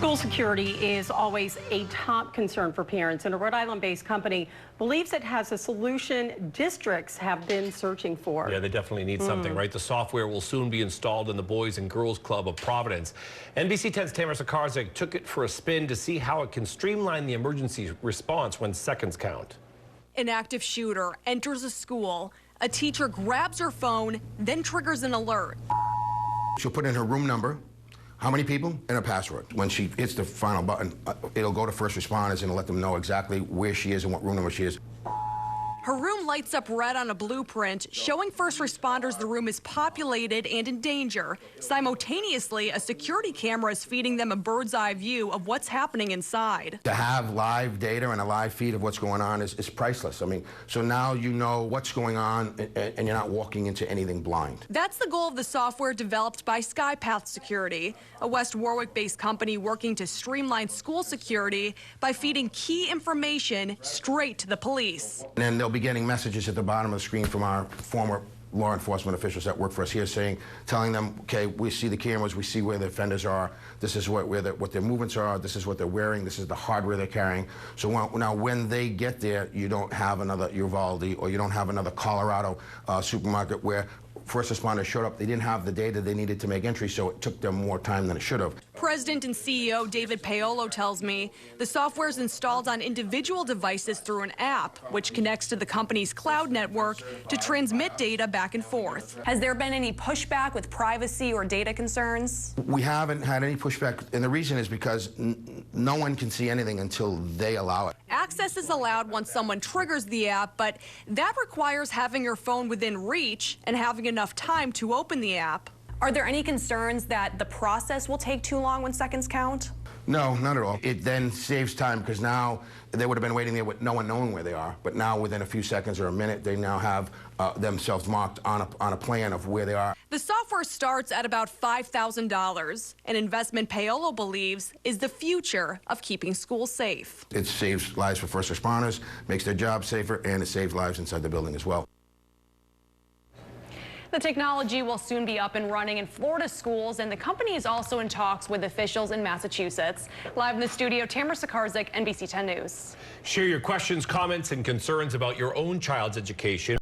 School security is always a top concern for parents, and a Rhode Island-based company believes it has a solution districts have been searching for. Yeah, they definitely need something, right? The software will soon be installed in the Boys and Girls Club of Providence. NBC 10's Tamara Sakarzik took it for a spin to see how it can streamline the emergency response when seconds count. An active shooter enters a school. A teacher grabs her phone, then triggers an alert. She'll put in her room number, how many people, and a password. When she hits the final button, it'll go to first responders and let them know exactly where she is and what room number she is. Her room lights up red on a blueprint, showing first responders the room is populated and in danger. Simultaneously, a security camera is feeding them a bird's eye view of what's happening inside. To have live data and a live feed of what's going on is priceless. I mean, so now you know what's going on and you're not walking into anything blind. That's the goal of the software developed by SkyPath Security, a West Warwick-based company working to streamline school security by feeding key information straight to the police. And then they'll be getting messages at the bottom of the screen from our former law enforcement officials that work for us here telling them, okay, we see the cameras, we see where the offenders are, this is what their movements are, this is what they're wearing, this is the hardware they're carrying. So now when they get there, you don't have another Uvalde or you don't have another Colorado supermarket where first responders showed up, they didn't have the data they needed to make entry, so it took them more time than it should have. President and CEO David Paolo tells me the software is installed on individual devices through an app, which connects to the company's cloud network to transmit data back and forth. Has there been any pushback with privacy or data concerns? We haven't had any pushback, and the reason is because no one can see anything until they allow it. Access is allowed once someone triggers the app, but that requires having your phone within reach and having enough time to open the app. Are there any concerns that the process will take too long when seconds count? No, not at all. It then saves time because now they would have been waiting there with no one knowing where they are. But now within a few seconds or a minute, they now have themselves marked on a plan of where they are. The software starts at about $5,000, an investment Paolo believes is the future of keeping schools safe. It saves lives for first responders, makes their job safer, and it saves lives inside the building as well. The technology will soon be up and running in Florida schools, and the company is also in talks with officials in Massachusetts. Live in the studio, Tamara Sakarzik, NBC 10 News. Share your questions, comments, and concerns about your own child's education.